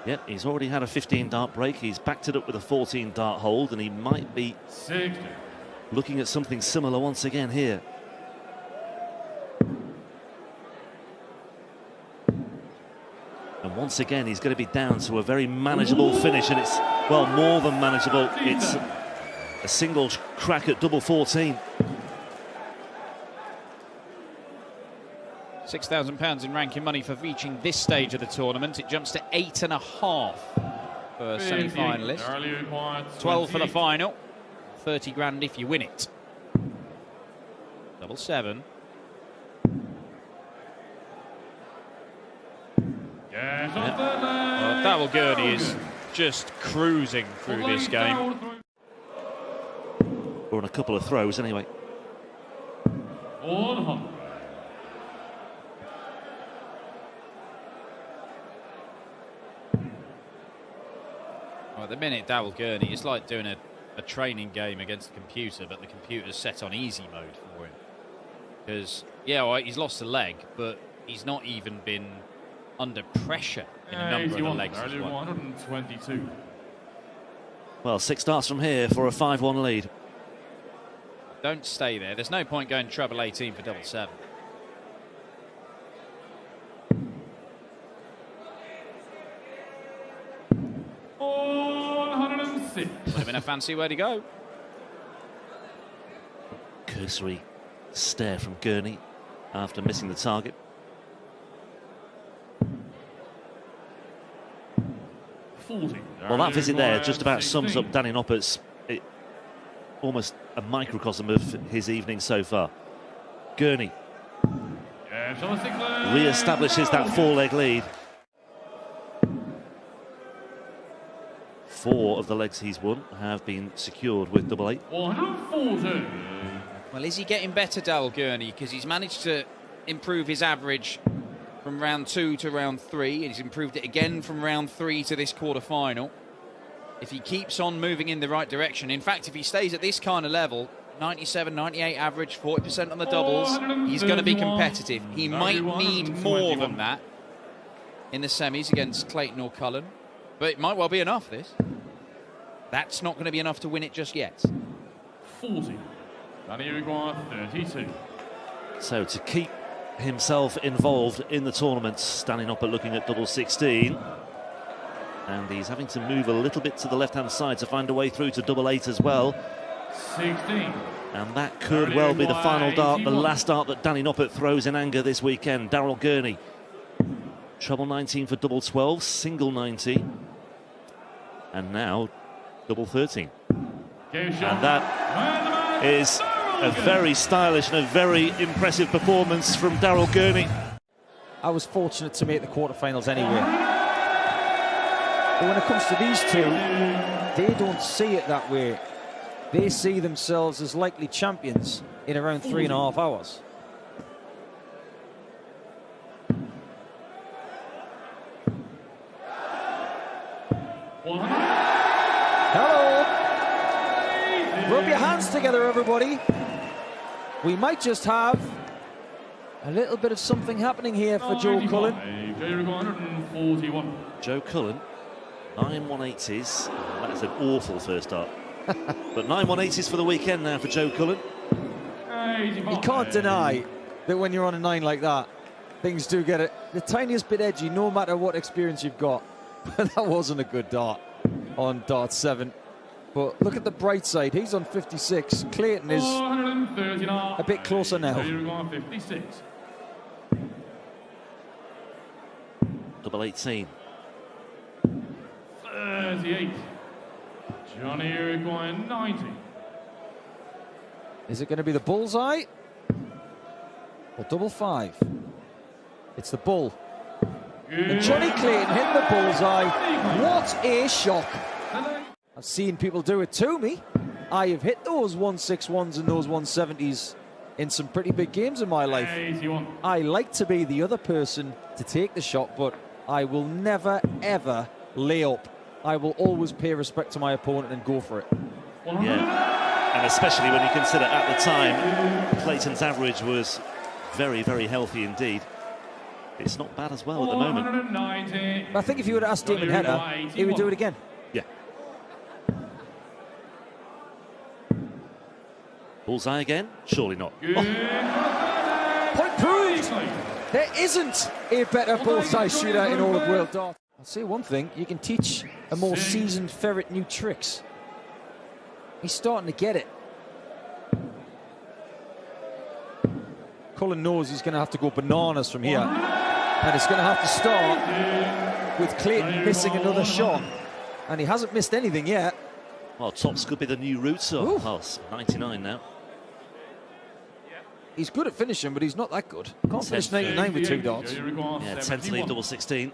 Yep, he's already had a 15-dart break. He's backed it up with a 14-dart hold, and he might be looking at something similar once again here. And once again, he's going to be down to a very manageable finish, and it's, well, more than manageable. It's a single crack at double 14. £6,000 in ranking money for reaching this stage of the tournament. It jumps to 8.5 for semi-finalists. 12 for the final. 30 grand if you win it. Double 7. Well, Darrell Gurney is just cruising through this game. Or on a couple of throws, anyway. 100. Well, at the minute, Darrell Gurney, it's like doing a training game against the computer, but the computer's set on easy mode for him. Because, yeah, all right, he's lost a leg, but he's not even been under pressure in a number of the legs as well. 122. Well, 6 darts from here for a 5-1 lead. Don't stay there. There's no point going treble 18 for double 7. Would have been a fancy way to go. Cursory stare from Gurney after missing the target. Well, that visit there just about sums up Danny Noppert's almost a microcosm of his evening so far. Gurney re-establishes that 4-leg lead. 4 of the legs he's won have been secured with double 8. 140. Well, is he getting better, Darrell Gurney? Because he's managed to improve his average from round 2 to round 3, and he's improved it again from round 3 to this quarter-final. If he keeps on moving in the right direction, in fact, if he stays at this kind of level, 97, 98 average, 40% on the doubles, he's going to be competitive. He might need more than that in the semis against Clayton or Cullen, but it might well be enough, this. That's not going to be enough to win it just yet. 40. Danny requires 32. So to keep himself involved in the tournament, standing up and looking at double 16. And he's having to move a little bit to the left-hand side to find a way through to double 8 as well. 16. And that could well be the final dart, the last dart that Danny Noppert throws in anger this weekend. Darrell Gurney. Treble 19 for double 12, single 90. And now double 13. And that is a very stylish and a very impressive performance from Darrell Gurney. I was fortunate to make the quarterfinals anyway. But when it comes to these two, they don't see it that way. They see themselves as likely champions in around 3.5 hours. Hello! Rub your hands together, everybody. We might just have a little bit of something happening here for Joe Cullen. Joe Cullen, 9 180s. That's an awful first dart. But 9 180s for the weekend now for Joe Cullen. You can't deny that when you're on a 9 like that, things do get it the tiniest bit edgy, no matter what experience you've got. But that wasn't a good dart on dart 7. But look at the bright side. He's on 56. Clayton is a bit closer now. 56. Double 18. 38. Johnny Uruguay 90. Is it going to be the bullseye or double 5? It's the bull. And Johnny Clayton hit the bullseye. What a shock. I've seen people do it to me. I have hit those 161s and those 170s in some pretty big games in my life. 81. I like to be the other person to take the shot, but I will never, ever lay up. I will always pay respect to my opponent and go for it. Yeah, and especially when you consider at the time Clayton's average was very, very healthy indeed. It's not bad as well at the moment. 490. I think if you would have asked Damon Header, he would do it again. Yeah. Bullseye again? Surely not. Point proved! There isn't a better bullseye shooter in all of world darts. I'll say one thing, you can teach a more seasoned ferret new tricks. He's starting to get it. Cullen knows he's going to have to go bananas from here. And it's going to have to start with Clayton missing another shot. And he hasn't missed anything yet. Well, tops could be the new route, so it's 99 now. He's good at finishing, but he's not that good. Can't finish 99 with 2 darts. Yeah, 10th lead, double 16.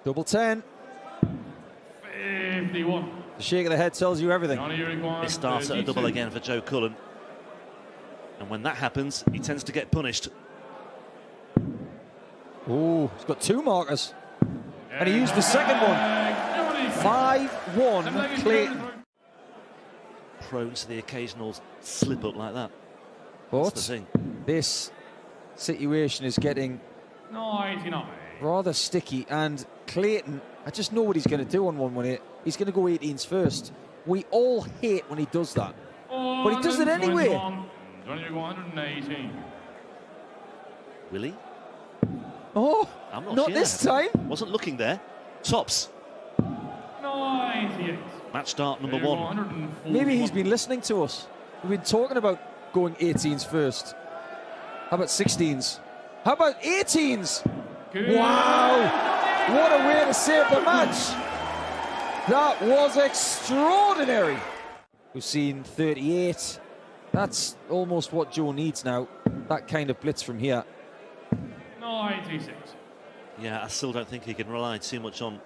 Double 10. 51. The shake of the head tells you everything. It starts at a double again for Joe Cullen. And when that happens, he tends to get punished. Oh, he's got 2 markers. And he used the second one. 5-1 Clayton. Prone to the occasional slip up like that. But That's the thing. this situation is getting 99. rather sticky, and Clayton, I just know what he's going to do on 118. He's going to go 18s first. We all hate when he does that. But he does it anyway. 118. Will he? Oh, I'm not not sure. this time. Wasn't looking there. Tops. 98. Match start number 1. Maybe he's been listening to us. We've been talking about going 18s first. How about 16s? How about 18s? Wow! What a way to save the match. That was extraordinary. We've seen 38. That's almost what Joe needs now. That kind of blitz from here. 96. Yeah, I still don't think he can rely too much on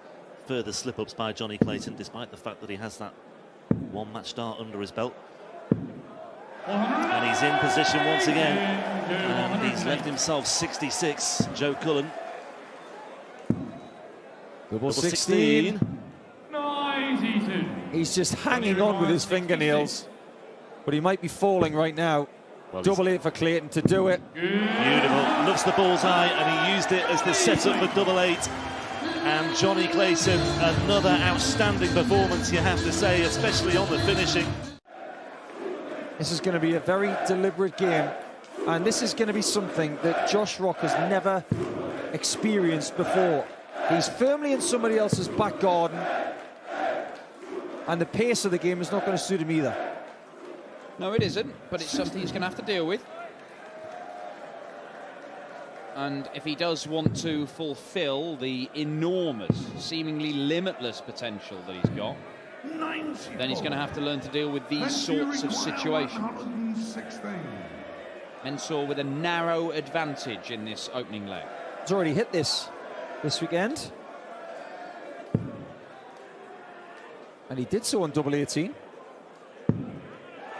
further slip-ups by Johnny Clayton, despite the fact that he has that 1 match start under his belt. And he's in position once again. And he's left himself 66, Joe Cullen. Double 16. 92. He's just hanging on with his fingernails. But he might be falling right now. Well, Double 8 for Clayton to do it. Beautiful. Loves the bullseye, and he used it as the setup for double 8. And Johnny Clayton, another outstanding performance, you have to say, especially on the finishing. This is going to be a very deliberate game, and this is going to be something that Josh Rock has never experienced before. He's firmly in somebody else's back garden, and the pace of the game is not going to suit him either. No, it isn't, but it's something he's going to have to deal with. And if he does want to fulfill the enormous, seemingly limitless potential that he's got, then he's going to have to learn to deal with these sorts of situations. Mensah with a narrow advantage in this opening leg. He's already hit this weekend. And he did so on double 18.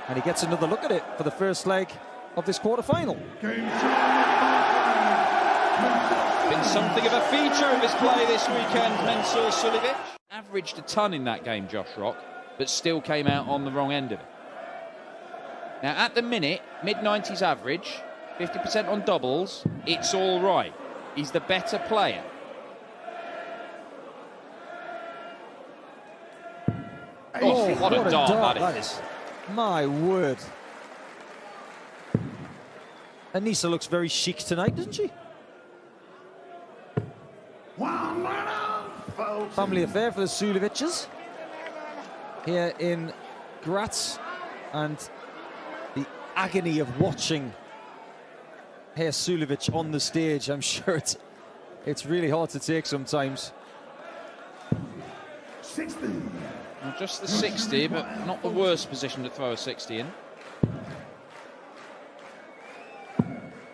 And he gets another look at it for the first leg of this quarter-final. Been something of a feature of his play this weekend, Mensah Suljovic. Averaged a ton in that game, Josh Rock, but still came out on the wrong end of it. Now, at the minute, mid-90s average, 50% on doubles, it's all right. He's the better player. Oh, what a dart that is. My word. Anissa looks very chic tonight, doesn't she? Family affair for the Suljovics here in Graz, and the agony of watching Herr Suljovic on the stage, I'm sure it's really hard to take sometimes. 60. Well, just the 60, but not the worst position to throw a 60 in.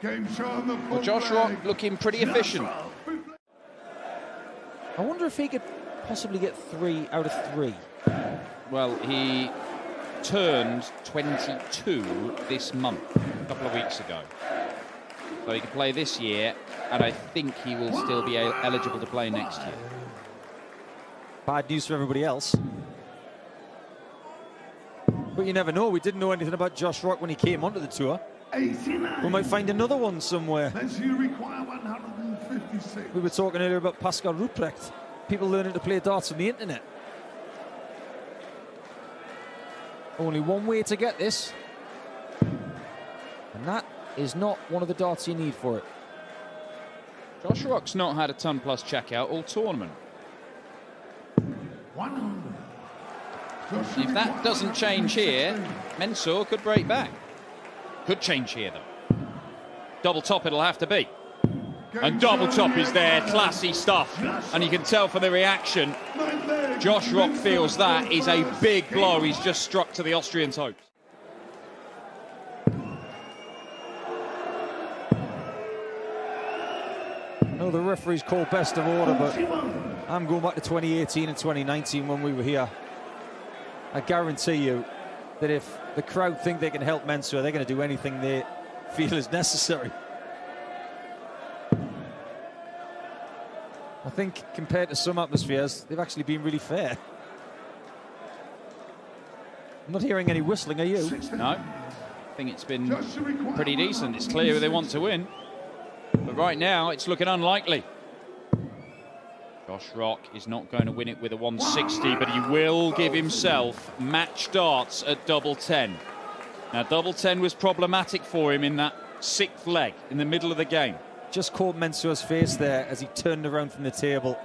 Well, Josh Rock looking pretty efficient. I wonder if he could possibly get 3 out of 3. Well, he turned 22 this month, a couple of weeks ago. So he can play this year, and I think he will still be eligible to play next year. Bad news for everybody else. But you never know. We didn't know anything about Josh Rock when he came onto the tour. We might find another one somewhere. You require 156. We were talking earlier about Pascal Ruprecht. People learning to play darts from the internet. Only one way to get this. And that is not one of the darts you need for it. Josh Rock's not had a ton plus checkout all tournament. 100. If that doesn't change here, Mensur could break back. Could change here, though. Double top it'll have to be. And double top is there, classy stuff. And you can tell from the reaction, Josh Rock feels that is a big blow he's just struck to the Austrians' hopes. No, the referee's called best of order, but I'm going back to 2018 and 2019 when we were here. I guarantee you that if the crowd think they can help Mensur, they're going to do anything they feel is necessary. I think compared to some atmospheres, they've actually been really fair. I'm not hearing any whistling, are you? No, I think it's been pretty decent. It's clear they want to win. But right now, it's looking unlikely. Josh Rock is not going to win it with a 160, but he will give himself match darts at double 10. Now, double 10 was problematic for him in that sixth leg in the middle of the game. Just caught Mensur's face there as he turned around from the table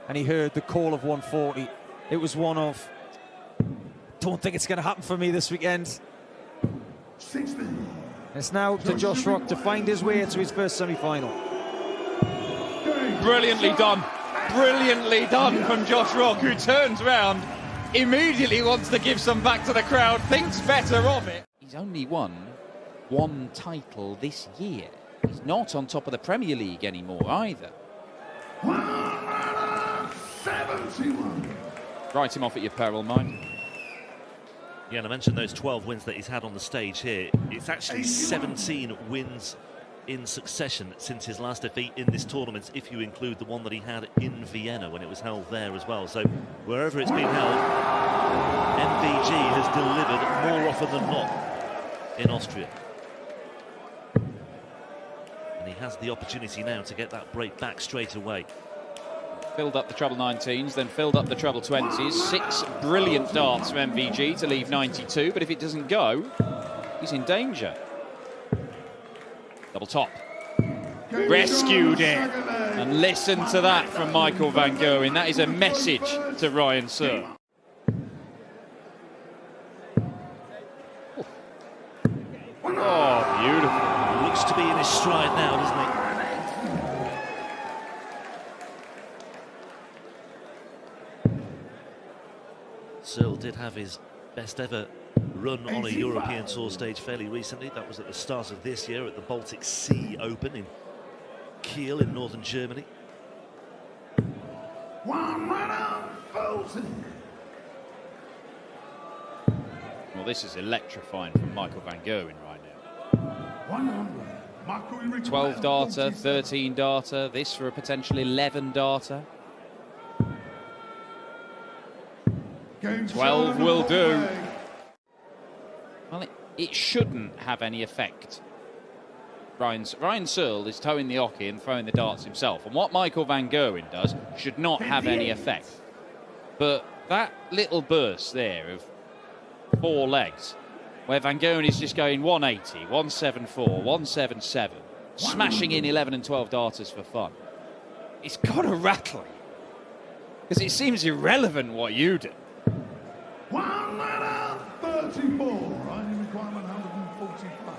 and he heard the call of 140. It was one of, don't think it's going to happen for me this weekend. 60. It's now up to Josh Rock to find his way to his first semi-final. Brilliantly done. Brilliantly done from Josh Rock, who turns round, immediately wants to give some back to the crowd, thinks better of it. He's only won one title this year. He's not on top of the Premier League anymore either. 171. Write him off at your peril, mind. Yeah, and I mentioned those 12 wins that he's had on the stage here. It's actually 17 wins in succession since his last defeat in this tournament, if you include the one that he had in Vienna when it was held there as well. So wherever it's been held, MVG has delivered more often than not in Austria. And he has the opportunity now to get that break back straight away. Filled up the treble 19s, then filled up the treble 20s. 6 brilliant darts from MVG to leave 92, but if it doesn't go, he's in danger. Double top. Rescued it. And listen to that from Michael van Gerwen. That is a message to Ryan Searle. Oh, beautiful. He looks to be in his stride now, doesn't he? Searle did have his best ever run on a European Tour stage fairly recently. That was at the start of this year at the Baltic Sea Open in Kiel in northern Germany. Well, this is electrifying from Michael van Gerwen right now. 12 darter, 13 darter, this for a potential 11 darter. 12 will do. Well, it shouldn't have any effect. Ryan Searle is towing the oche and throwing the darts himself. And what Michael van Gerwen does should not have any effect. But that little burst there of 4 legs, where van Gerwen is just going 180, 174, 177, smashing in 11 and 12 darters for fun. It's got to rattle you. Because it seems irrelevant what you do. 134. Requirement 145.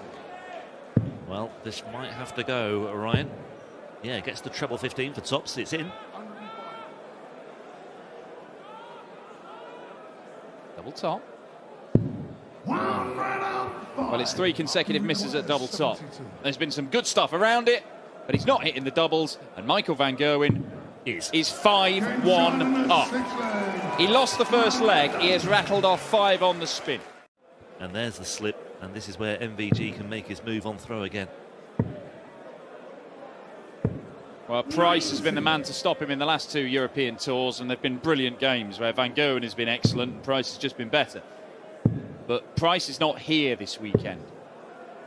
Well, this might have to go, Ryan. Yeah, gets the treble 15 for tops. It's in. Double top. Well, it's 3 consecutive misses at double top. There's been some good stuff around it, but he's not hitting the doubles, and Michael van Gerwen is 5-1 up. He lost the first leg. He has rattled off 5 on the spin. And there's the slip, and this is where MVG can make his move on throw again. Well, Price has been the man to stop him in the last 2 European tours, and they've been brilliant games where van Gerwen has been excellent and Price has just been better. But Price is not here this weekend.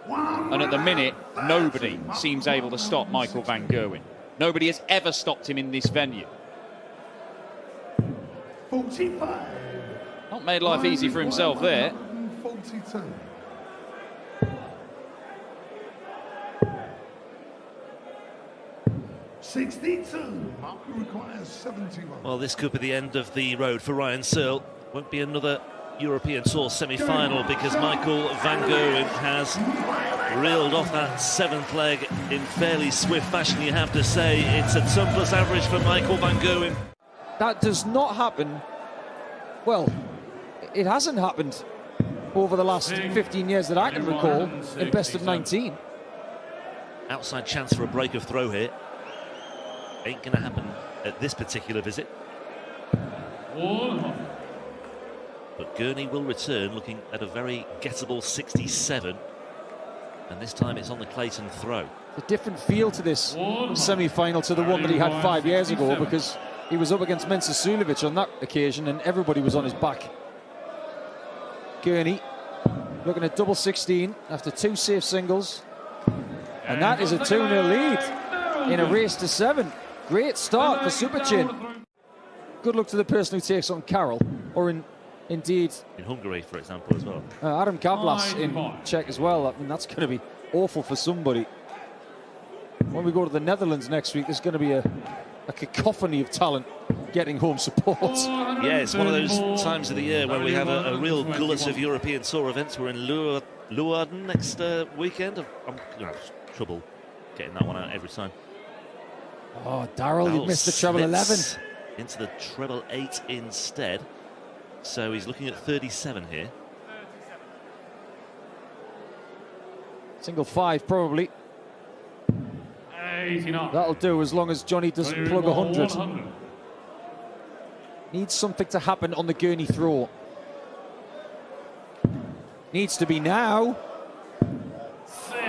And at the minute, nobody seems able to stop Michael van Gerwen. Nobody has ever stopped him in this venue. 45. Not made life easy for himself there. 42. Marker requires 71. Well, this could be the end of the road for Ryan Searle. Won't be another European Tour semi-final because Michael van Gerwen has reeled off that 7th leg in fairly swift fashion, you have to say. It's a ton plus average for Michael van Gerwen. That does not happen. Well, it hasn't happened over the last 15 years that I can recall in best of 19. Outside chance for a break of throw here. Ain't going to happen at this particular visit. But Gurney will return looking at a very gettable 67. And this time it's on the Clayton throw. A different feel to this semi-final to the one that he had 5 years ago, because he was up against Mensah Suljovic on that occasion and everybody was on his back. Gurney looking at double 16 after 2 safe singles. And that is a 2-0 lead in a race to 7. Great start for Superchin. Good luck to the person who takes on Carroll, or indeed in Hungary, for example, as well. Adam Kavlas in Czech as well. I mean, that's going to be awful for somebody. When we go to the Netherlands next week, there's going to be a cacophony of talent getting home support. Yeah, it's one of those times of the year when we have a real gullet of European Tour events. We're in Leeuwarden next weekend. I'm going to have trouble getting that one out every time. Oh, Darrell, you missed the treble 11. Into the treble 8 instead. So he's looking at 37 here. Single 5 probably. 89. That'll do as long as Johnny doesn't plug 100. Needs something to happen on the Gurney throw. Needs to be now.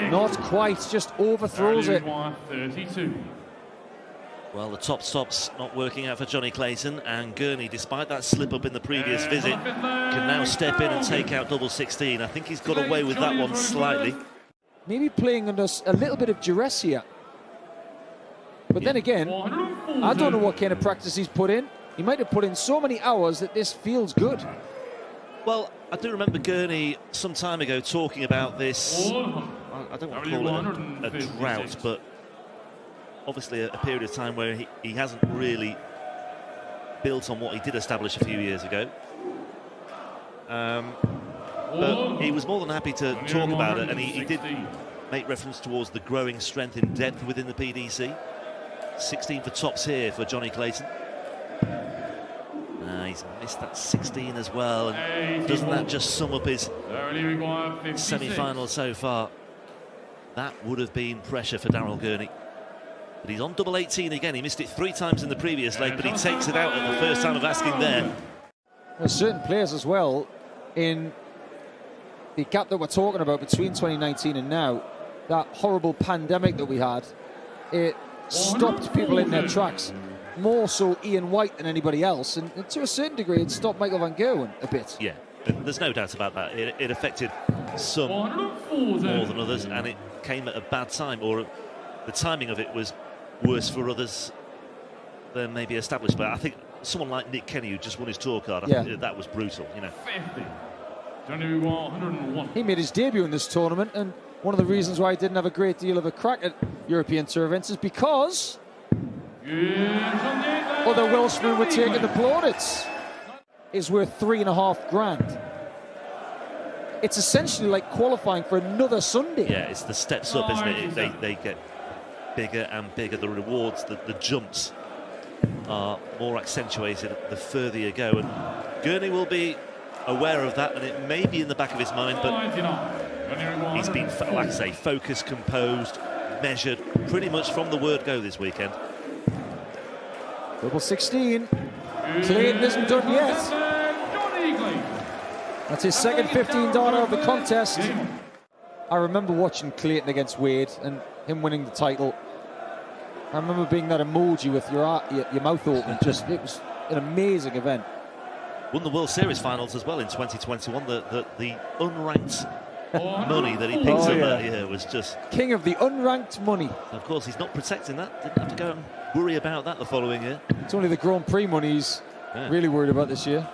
Not quite, just overthrows it. 32. Well, the top stop's not working out for Johnny Clayton, and Gurney, despite that slip-up in the previous visit, can now step in and take out double 16. I think he's got away with that one slightly. Maybe playing under a little bit of duress here. But then again, I don't know what kind of practice he's put in. He might have put in so many hours that this feels good. Well, I do remember Gurney some time ago talking about this. I don't want to call it a drought, but obviously a period of time where he hasn't really built on what he did establish a few years ago. But he was more than happy to talk about it, and he did make reference towards the growing strength in depth within the PDC. 16 for tops here for Johnny Clayton. He's missed that 16 as well, and doesn't that just sum up his semi-final so far? That would have been pressure for Darrell Gurney. But he's on double 18 again. He missed it 3 times in the previous leg, but he takes it out at the first time of asking there. There's certain players as well in the gap that we're talking about between 2019 and now, that horrible pandemic that we had, it stopped people in their tracks. More so Ian White than anybody else, and to a certain degree it stopped Michael van Gerwen a bit. Yeah, there's no doubt about that. It affected some more than others, and it came at a bad time, or the timing of it was worse for others than maybe established. But I think someone like Nick Kenny, who just won his tour card, I think that was brutal, you know. 50. 101. He made his debut in this tournament, and one of the reasons why he didn't have a great deal of a crack at European Tour events is because other Welshmen were taking the plaudits. Is worth $3.5 grand. It's essentially like qualifying for another Sunday. Yeah, it's the steps up, isn't it? They get bigger and bigger. The rewards, the jumps are more accentuated the further you go. And Gurney will be aware of that, and it may be in the back of his mind, but he's been, like I say, focused, composed, measured, pretty much from the word go this weekend. Double 16. Clayton isn't done yet. That's his second $15 of the contest. I remember watching Clayton against Wade and him winning the title. I remember being that emoji with your mouth open. It was an amazing event. Won the World Series finals as well in 2021. The unranked money that he picked up that year was just... King of the unranked money. Of course, he's not protecting that. Didn't have to go and worry about that the following year. It's only the Grand Prix money he's really worried about this year.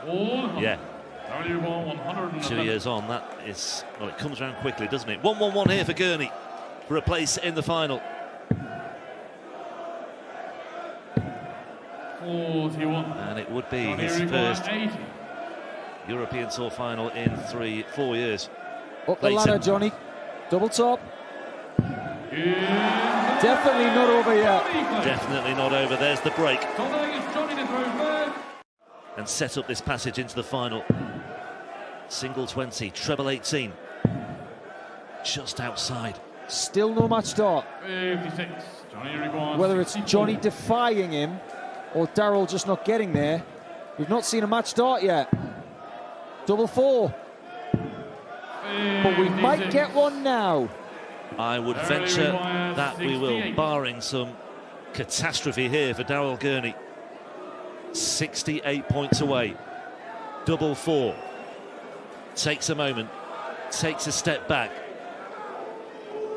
Yeah. 2 years on, that is... Well, it comes around quickly, doesn't it? 1-1-1 here for Gurney for a place in the final. 41. And it would be his first European Tour final in 4 years. Up the ladder, Johnny. Double top. Definitely not over yet. Definitely not over. There's the break. And set up this passage into the final. Single 20, treble 18. Just outside. Still no match start. 56. Whether it's Johnny defying him or Darrell just not getting there, we've not seen a match start yet. Double 4. But we might get one now. I would venture that we will, barring some catastrophe here for Darrell Gurney. 68 points away. Double 4. Takes a moment, takes a step back,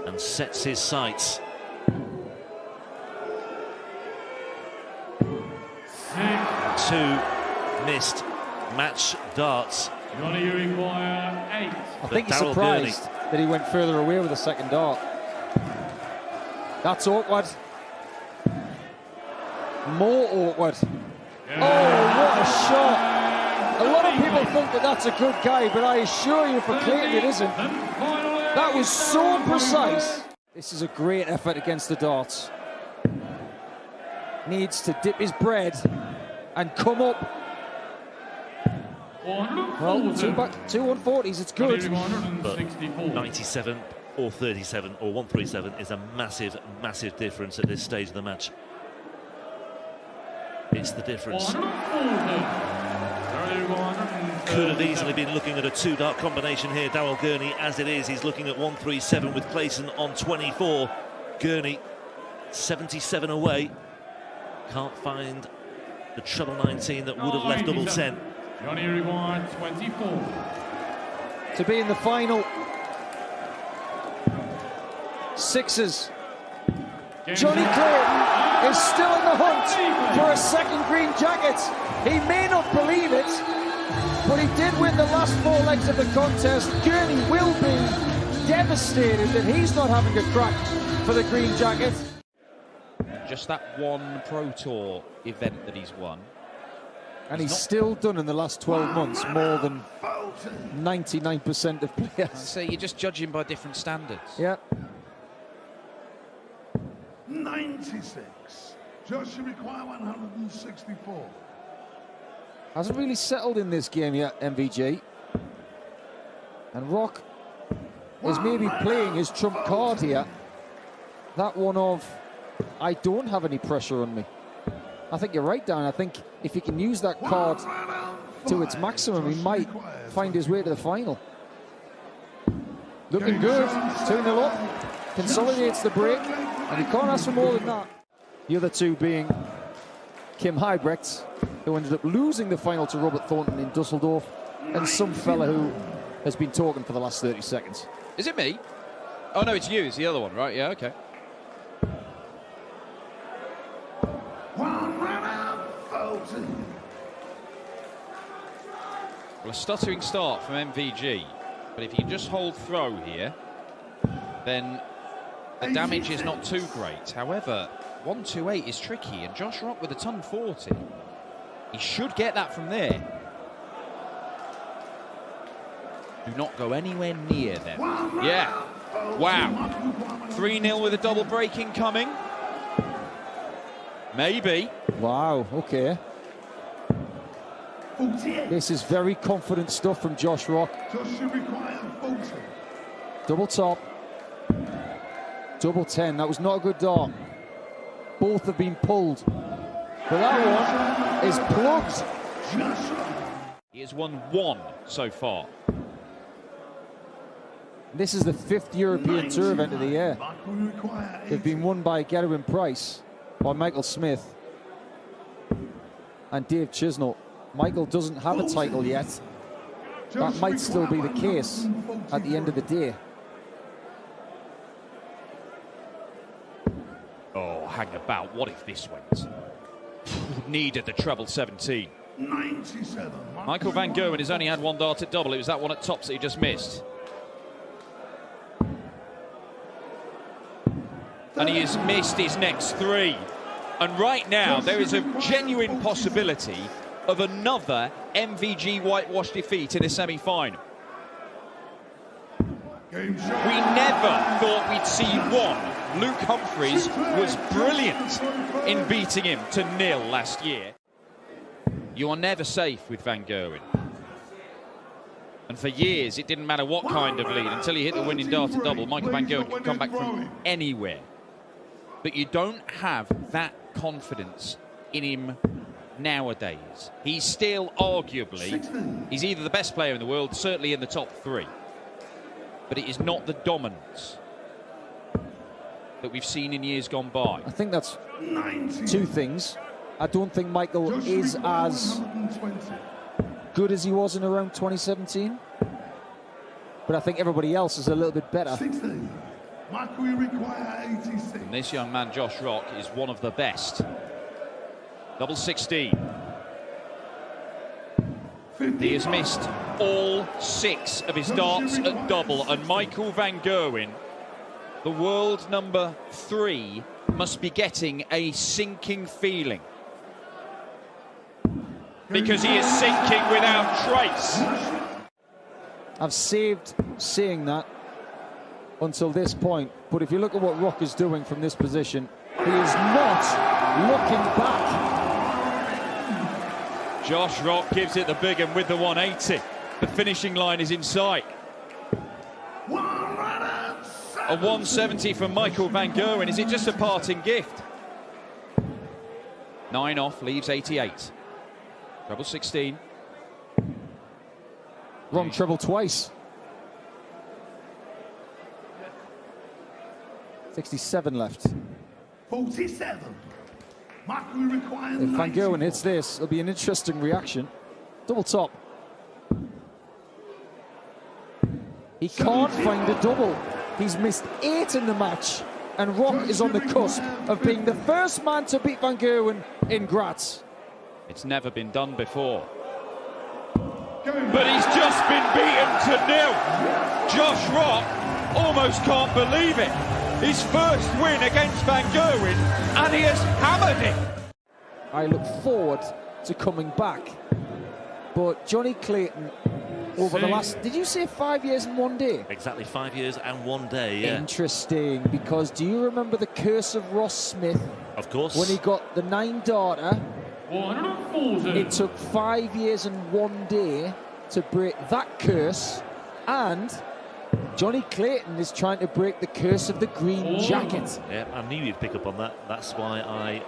and sets his sights. 2 missed match darts. You require 8. I think he's surprised that he went further away with the second dart. That's awkward. More awkward. Oh, what a shot. A lot of people think that that's a good guy, but I assure you for Clayton it isn't. That was so precise. This is a great effort against the darts. Needs to dip his bread and come up. Well, two 140s, it's good. But 97 or 37 or 137 is a massive, massive difference at this stage of the match. It's the difference. Could have easily been looking at a 2-dart combination here. Darrell Gurney, as it is, he's looking at 137 with Clayton on 24. Gurney, 77 away. Can't find the treble 19 that would have left double 10. Johnny required 24. To be in the final. Sixes. Johnny Clayton is still in the hunt for a second green jacket. He may not believe it, but he did win the last 4 legs of the contest. Gurney will be devastated that he's not having a crack for the green jacket. Just that one Pro Tour event that he's won. And he's still done in the last 12 months more than 99% of players. So you're just judging by different standards. Yeah. 96. Josh, you require 164. Hasn't really settled in this game yet, MVG. And Rock is maybe playing his trump card here. That one of, I don't have any pressure on me. I think you're right, Dan. I think if he can use that card to its maximum, he might find his way to the final. Looking good. 2-0 up. Consolidates the break. And he can't ask for more than that. The other two being Kim Huybrechts, who ended up losing the final to Robert Thornton in Dusseldorf, and some fella who has been talking for the last 30 seconds. Is it me? Oh, no, it's you. It's the other one, right? Yeah, okay. Well, a stuttering start from MVG, but if you just hold throw here, then the damage is not too great. However, 128 is tricky, and Josh Rock with a ton 40. He should get that from there. Do not go anywhere near them. Yeah. Wow. 3-0 with a double break incoming. Maybe. Wow, okay. This is very confident stuff from Josh Rock. Double top. Double 10. That was not a good dart. Both have been pulled. But that one is plugged. He has won 1 so far. This is the 5th European Tour event of the year. They've been won by Gerwin Price, by Michael Smith, and Dave Chisnell. Michael doesn't have a title yet. that might still be the case at the end of the day. Oh, hang about. What if this went? Needed the treble 17. 97. Michael van Gerwen has only had one dart at double. It was that one at tops that he just missed. And he has missed his next three. And right now, there is a genuine possibility of another MVG whitewash defeat in a semi-final. We never thought we'd see one. Luke Humphries was brilliant in beating him to 0 last year. You are never safe with Van Gerwen. And for years, it didn't matter what kind of lead. Until he hit the winning dart at double, Michael van Gerwen could come back from anywhere. But you don't have that confidence in him nowadays. He's still arguably, he's either the best player in the world, certainly in the top 3. But it is not the dominance that we've seen in years gone by. I think that's two things. I don't think Michael is as good as he was in around 2017. But I think everybody else is a little bit better. And this young man, Josh Rock, is one of the best. Double 16. He has missed all 6 of his darts at double, and Michael van Gerwen, the world number 3, must be getting a sinking feeling. Because he is sinking without trace. I've saved saying that until this point, but if you look at what Rock is doing from this position, he is not looking back. Josh Rock gives it the big one with the 180. The finishing line is in sight. A 170 from Michael van Gerwen. Is it just a parting gift? 9 off, leaves 88. Treble 16. Wrong treble twice. 67 left. 47. If Van Gerwen hits this, it'll be an interesting reaction. Double top. He can't find a double. He's missed 8 in the match, and Rock is on the cusp of being the first man to beat Van Gerwen in Graz. It's never been done before. But he's just been beaten to 0. Josh Rock almost can't believe it. His first win against Van Gerwen, and he has hammered it. I look forward to coming back, but Johnny Clayton, over the last, did you say 5 years and 1 day? Exactly 5 years and 1 day, yeah. Interesting, because do you remember the curse of Ross Smith? Of course. When he got the 9-darter, 140. it took 5 years and 1 day to break that curse, and Johnny Clayton is trying to break the curse of the green jacket. Yeah, I knew you'd pick up on that. That's why I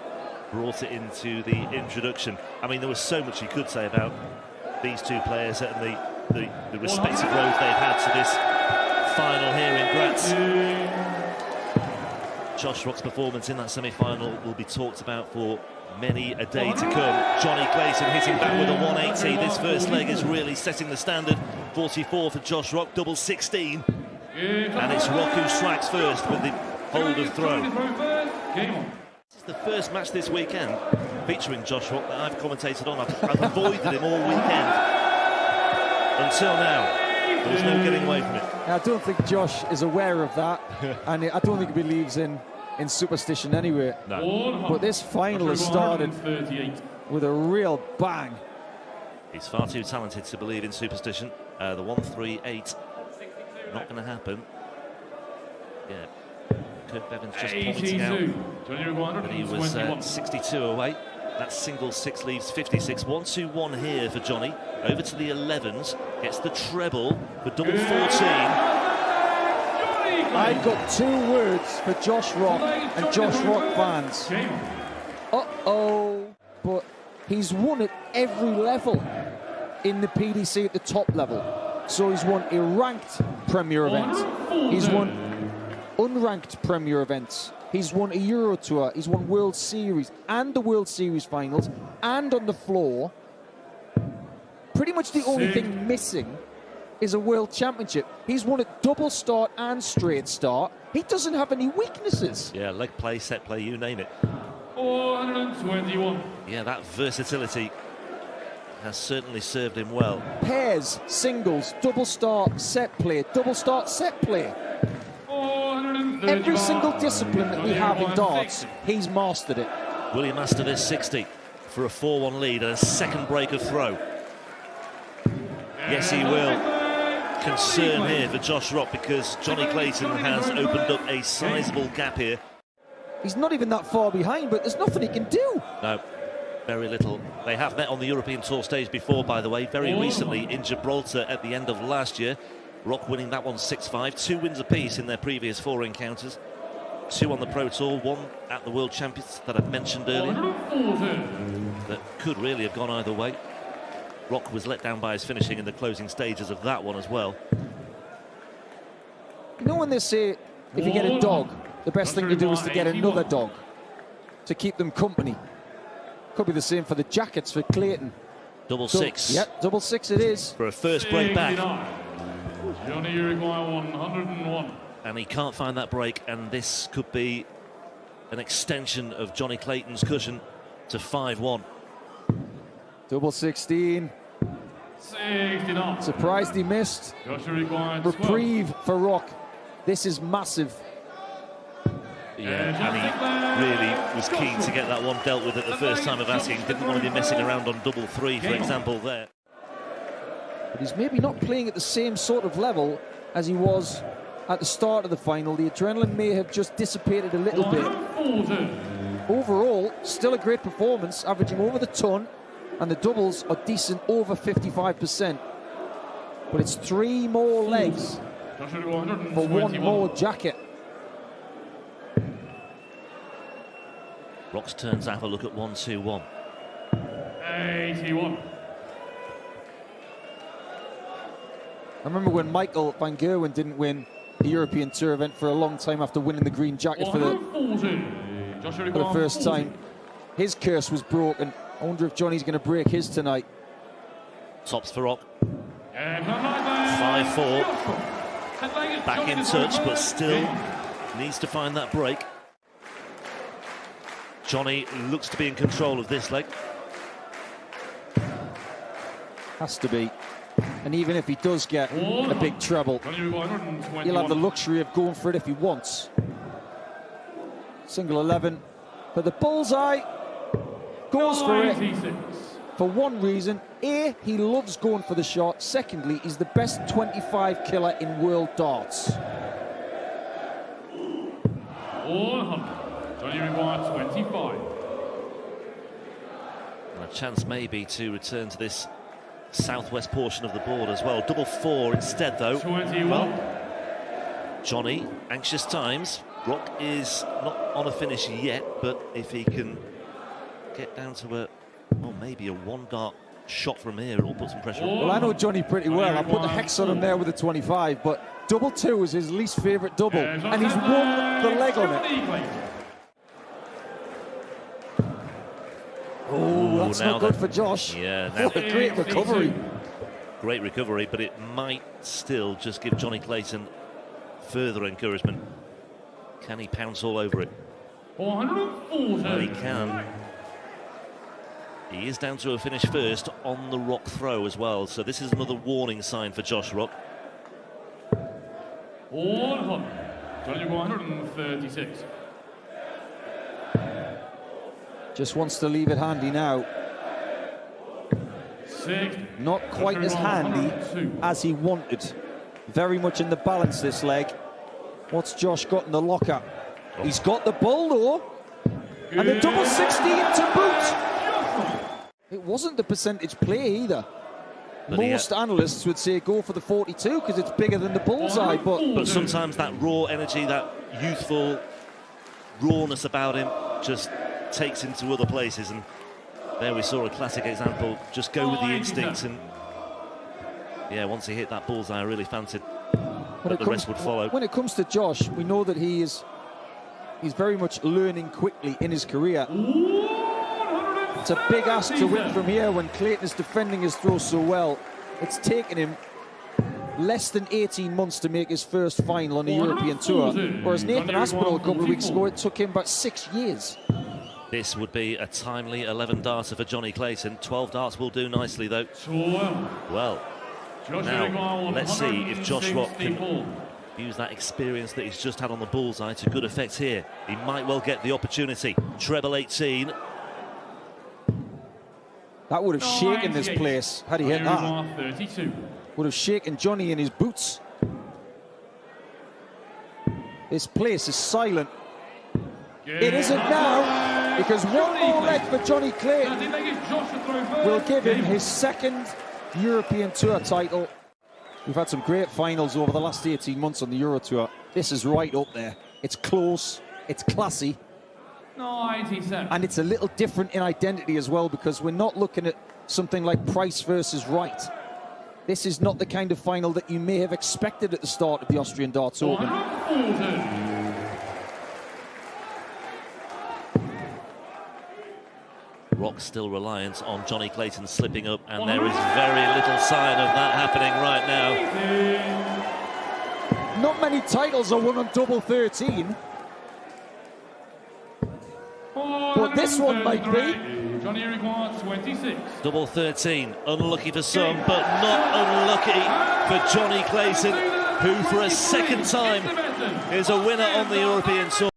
brought it into the introduction. I mean, there was so much you could say about these two players and the respective road they've had to this final here in Graz. Josh Rock's performance in that semi-final will be talked about for many a day to come. Johnny Clayton hitting back with a 180. This first leg is really setting the standard. 44 for Josh Rock, double 16. And it's Rock who strikes first with the hold of throw. This is the first match this weekend featuring Josh Rock that I've commentated on. I've avoided him all weekend. Until now, there was no getting away from it. I don't think Josh is aware of that, and I don't think he believes in superstition anyway. No. But this final has started with a real bang. He's far too talented to believe in superstition. The 138, not going to happen. Yeah, Kirk Bevan's just pointing out that he was 62 away. That single 6 leaves 56. 1-2-1 here for Johnny. Over to the 11s. Gets the treble for double 14. I've got 2 words for Josh Rock and Josh Rock fans. Uh-oh. But he's won at every level in the PDC at the top level. So he's won a ranked Premier event. He's won unranked Premier events. He's won a Euro Tour, he's won World Series and the World Series finals and on the floor. Pretty much the only thing missing is a world championship. He's won it double start and straight start. He doesn't have any weaknesses. Yeah, leg play, set play, you name it. 421. Yeah, that versatility has certainly served him well. Pairs, singles, double start, set play, double start, set play. 435. Every single discipline that we have in darts, he's mastered it. Will he master this 60 for a 4-1 lead and a second break of throw? Yes, he will. Concern here for Josh Rock because Johnny Clayton has opened up a sizable gap here. He's not even that far behind, but there's nothing he can do. No, very little. They have met on the European Tour stage before, by the way, very recently in Gibraltar at the end of last year. Rock winning that one 6-5, 2 wins apiece in their previous 4 encounters. 2 on the Pro Tour, 1 at the World Champions that I mentioned earlier. That could really have gone either way. Rock was let down by his finishing in the closing stages of that one as well. You know when they say, if you get a dog, the best thing to do is to get another dog to keep them company. Could be the same for the jackets for Clayton. Double six. Yep, double six it is. For a first break back. Johnny, you require 101. And he can't find that break, and this could be an extension of Johnny Clayton's cushion to 5-1. Double 16. 69. Surprised he missed. Joshua required Reprieve for Rock. This is massive. Yeah, and he really was keen to get that one dealt with at the first time of asking. Didn't want to be messing around on double 3, for example, there. But he's maybe not playing at the same sort of level as he was at the start of the final. The adrenaline may have just dissipated a little bit. Overall, still a great performance, averaging over the ton, and the doubles are decent, over 55%. But it's 3 more legs for 1 more jacket. Rock's turns to have a look at 1-2-1. 81. I remember when Michael van Gerwen didn't win the European Tour event for a long time after winning the green jacket for the first time. His curse was broken. I wonder if Johnny's going to break his tonight. Tops for Rock. 5-4. Back in touch, but still needs to find that break. Johnny looks to be in control of this leg. Has to be. And even if he does get a big treble, he'll have the luxury of going for it if he wants. Single 11 for the bullseye. Goes for it for one reason. A, he loves going for the shot. Secondly, he's the best 25 killer in world darts. 100. Johnny requires 25. And a chance maybe to return to this southwest portion of the board as well. Double 4 instead, though. 21. Well, Johnny, anxious times. Rock is not on a finish yet, but if he can get down to a, well, maybe a 1 dart shot from here, it'll put some pressure on. Well, I know Johnny pretty well. I put the hex on him there with the 25, but double 2 is his least favourite double, and he's won the leg on it. Oh, that's not good for Josh. Yeah, now what a great recovery. Great recovery, but it might still just give Johnny Clayton further encouragement. Can he pounce all over it? 440. Well, he can. He is down to a finish first on the Rock throw as well, so this is another warning sign for Josh Rock. 100. Johnny 136. Just wants to leave it handy now. 60. Not quite as handy as he wanted. Very much in the balance this leg. What's Josh got in the locker? He's got the ball though. And the double 16 to boot. It wasn't the percentage play either. But most analysts would say go for the 42 because it's bigger than the bullseye, but sometimes that raw energy, that youthful rawness about him just takes him to other places, and there we saw a classic example. Just go with the instincts, and yeah, once he hit that bullseye, I really fancied that the rest would follow. When it comes to Josh, we know that he's very much learning quickly in his career. It's a big ask to win from here when Clayton is defending his throw so well. It's taken him less than 18 months to make his first final on the European Tour, whereas Nathan Aspinall a couple of weeks ago, it took him about 6 years. This would be a timely 11 darter for Johnny Clayton. 12 darts will do nicely, though. Well, now let's see if Josh Rock can use that experience that he's just had on the bullseye to good effect here. He might well get the opportunity. Treble 18. That would have shaken this place had he hit that. 32. Would have shaken Johnny in his boots. This place is silent. It isn't now, because one more leg for Johnny Clayton will give him his second European Tour title. We've had some great finals over the last 18 months on the Euro Tour. This is right up there. It's close, it's classy, 97. and it's a little different in identity as well, because we're not looking at something like Price versus Wright. This is not the kind of final that you may have expected at the start of the Austrian Darts Open. 140. Rock still reliant on Johnny Clayton slipping up, and there is very little sign of that happening right now. Not many titles are won on double 13, but this one might be. Johnny requires 26. Double 13, unlucky for some, but not unlucky for Johnny Clayton, who for a second time is a winner on the European Tour.